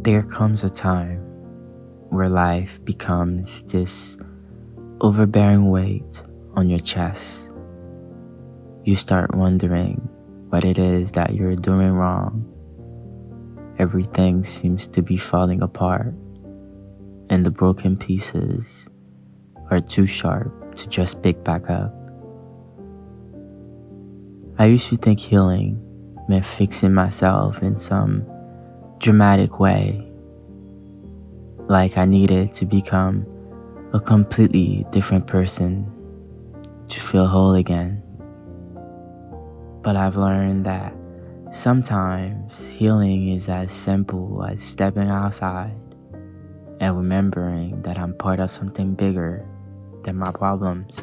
There comes a time where life becomes this overbearing weight on your chest. You start wondering what it is that you're doing wrong. Everything seems to be falling apart, and the broken pieces are too sharp to just pick back up. I used to think healing meant fixing myself in some dramatic way, like I needed to become a completely different person to feel whole again. But I've learned that sometimes healing is as simple as stepping outside and remembering that I'm part of something bigger than my problems.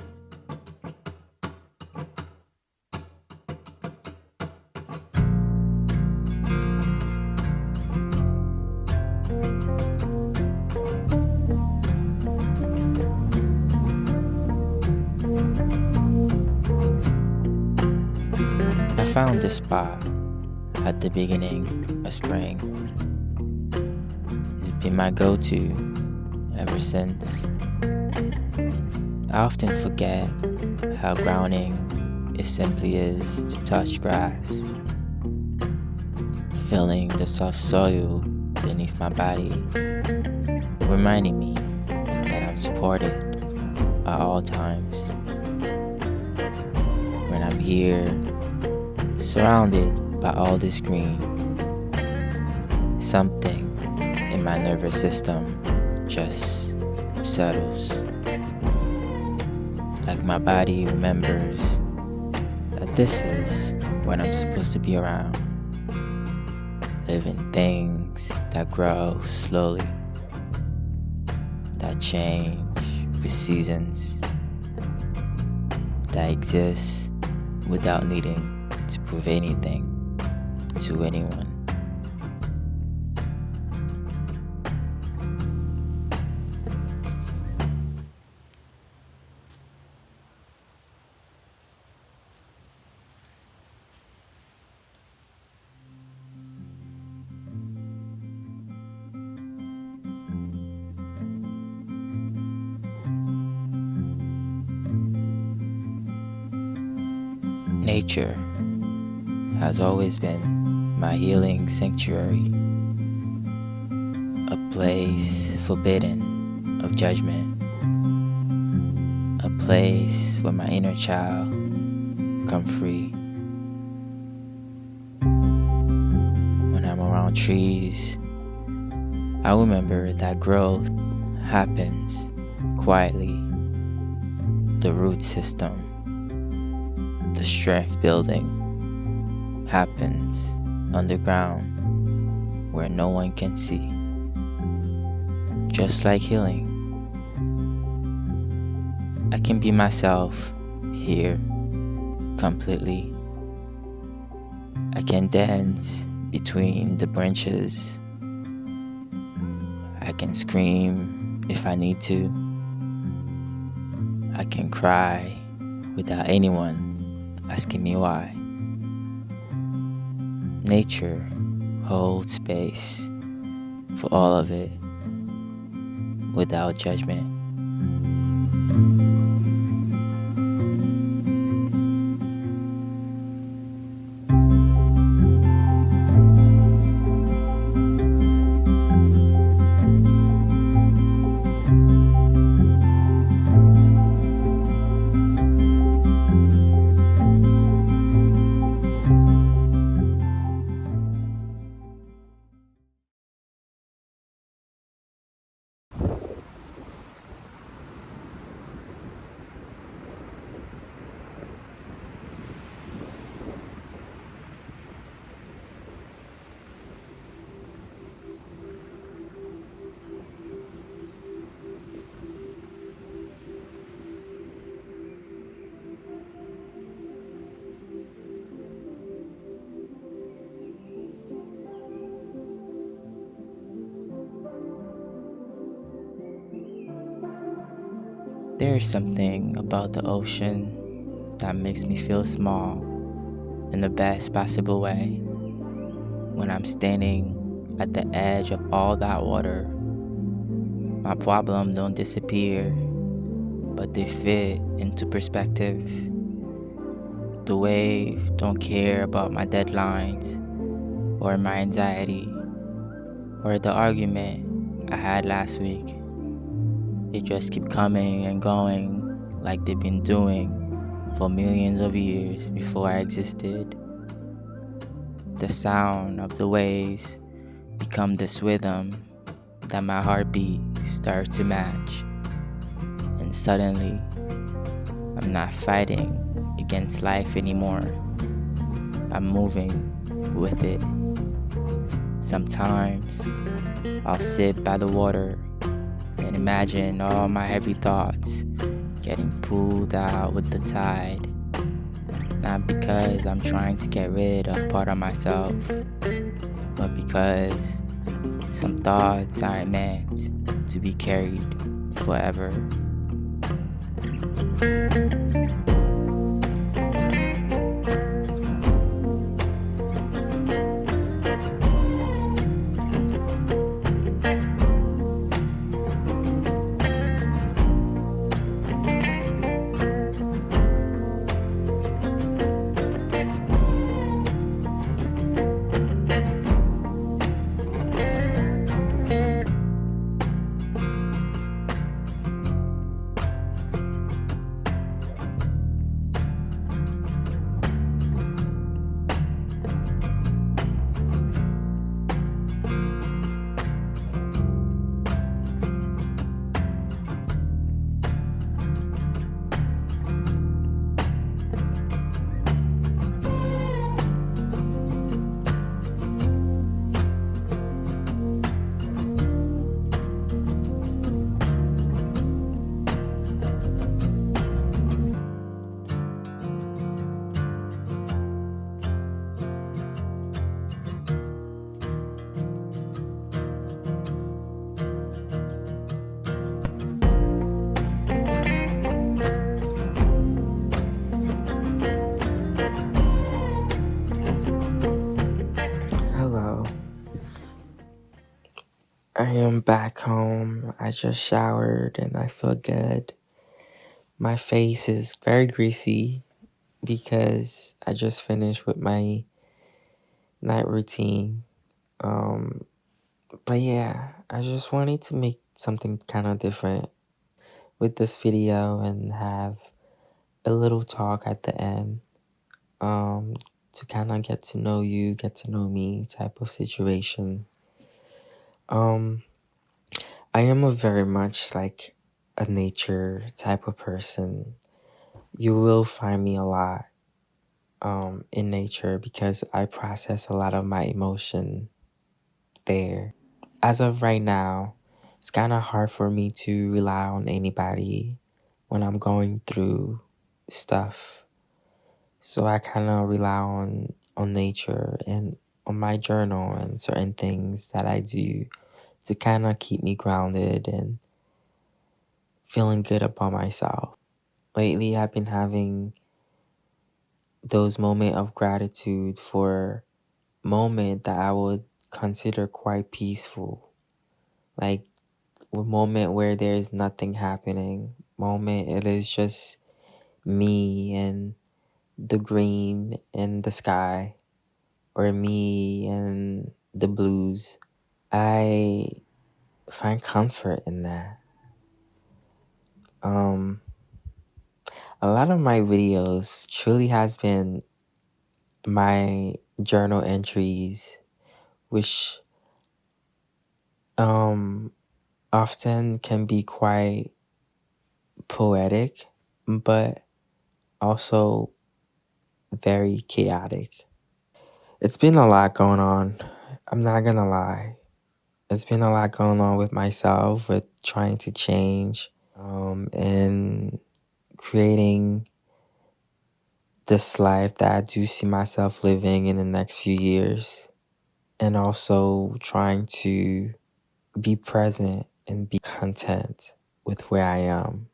I found this spot at the beginning of spring. It's been my go-to ever since. I often forget how grounding it simply is to touch grass, feeling the soft soil beneath my body, reminding me that I'm supported at all times. When I'm here, surrounded by all this green, something in my nervous system just settles. Like my body remembers that this is what I'm supposed to be around. Living things that grow slowly, that change with seasons, that exist without needing to prove anything to anyone. Nature has always been my healing sanctuary, a place forbidden of judgment, a place where my inner child come free. When I'm around trees, I remember that growth happens quietly. The root system, the strength building, happens underground where no one can see. Just like healing, I can be myself here completely. I can dance between the branches. I can scream if I need to. I can cry without anyone asking me why. Nature holds space for all of it without judgment. There is something about the ocean that makes me feel small in the best possible way. When I'm standing at the edge of all that water. My problem don't disappear, but they fit into perspective. The wave don't care about my deadlines or my anxiety or the argument I had last week. They just keep coming and going like they've been doing for millions of years before I existed. The sound of the waves become this rhythm that my heartbeat starts to match. And suddenly, I'm not fighting against life anymore. I'm moving with it. Sometimes I'll sit by the water and imagine all my heavy thoughts getting pulled out with the tide. Not because I'm trying to get rid of part of myself, but because some thoughts aren't meant to be carried forever. Hello. I am back home. I just showered and I feel good. My face is very greasy because I just finished with my night routine. But yeah, I just wanted to make something kind of different with this video and have a little talk at the end. To kind of get to know you, get to know me type of situation. I am a very much like a nature type of person. You will find me a lot in nature because I process a lot of my emotion there. As of right now, it's kind of hard for me to rely on anybody when I'm going through stuff. So I kind of rely on nature and on my journal and certain things that I do to kind of keep me grounded and feeling good about myself. Lately, I've been having those moments of gratitude for moment that I would consider quite peaceful. Like a moment where there's nothing happening. Moment it is just me and the green and the sky, or me and the blues. I find comfort in that. A lot of my videos truly has been my journal entries, which often can be quite poetic, but also very chaotic. It's been a lot going on. I'm not gonna lie. It's been a lot going on with myself, with trying to change, and creating this life that I do see myself living in the next few years. And also trying to be present and be content with where I am.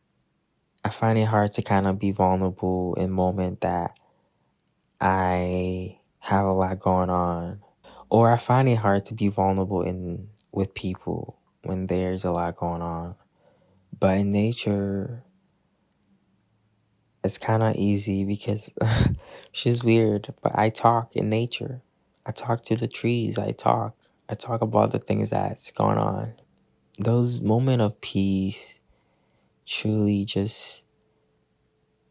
I find it hard to kind of be vulnerable in moment that I have a lot going on. Or I find it hard to be vulnerable in with people when there's a lot going on. But in nature, it's kind of easy because she's weird, but I talk in nature. I talk to the trees. I talk about the things that's going on. Those moments of peace truly just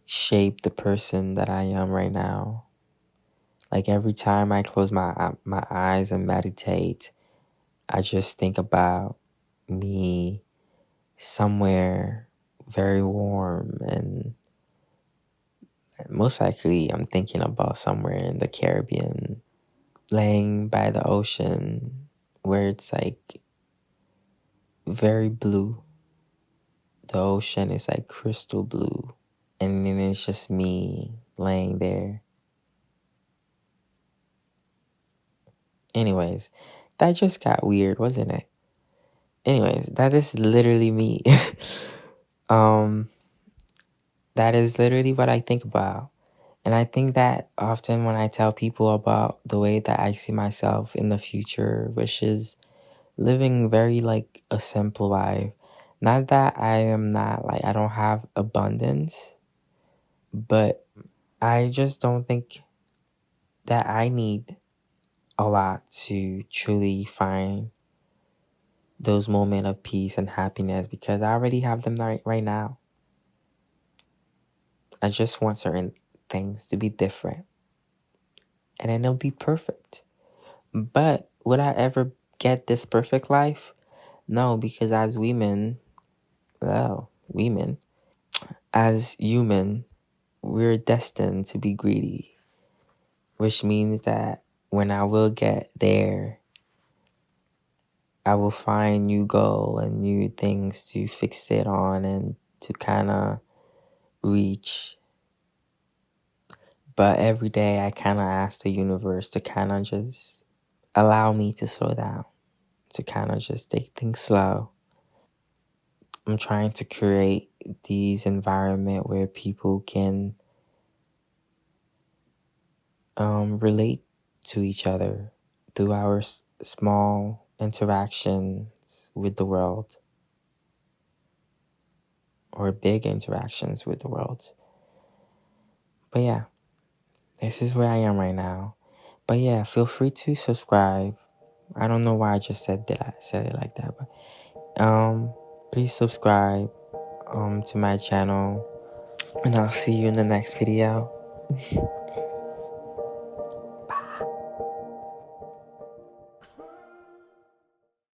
shape the person that I am right now. Like every time I close my eyes and meditate, I just think about me somewhere very warm, and most likely I'm thinking about somewhere in the Caribbean, laying by the ocean where it's like very blue. The ocean is like crystal blue, and then it's just me laying there. Anyways, that just got weird, wasn't it? Anyways, that is literally me. um that is literally what I think about. And I think that often when I tell people about the way that I see myself in the future, which is living very like a simple life. Not that I am not like I don't have abundance, but I just don't think that I need a lot to truly find those moments of peace and happiness because I already have them right now. I just want certain things to be different and then it'll be perfect. But would I ever get this perfect life? No, because as human, we're destined to be greedy, which means that when I will get there, I will find new goal and new things to fixate on and to kind of reach. But every day I kind of ask the universe to kind of just allow me to slow down, to kind of just take things slow. I'm trying to create these environment where people can relate to each other through our small interactions with the world or big interactions with the world. But yeah, this is where I am right now. But yeah, feel free to subscribe. I don't know why I just said that. I said it like that, but please subscribe to my channel, and I'll see you in the next video.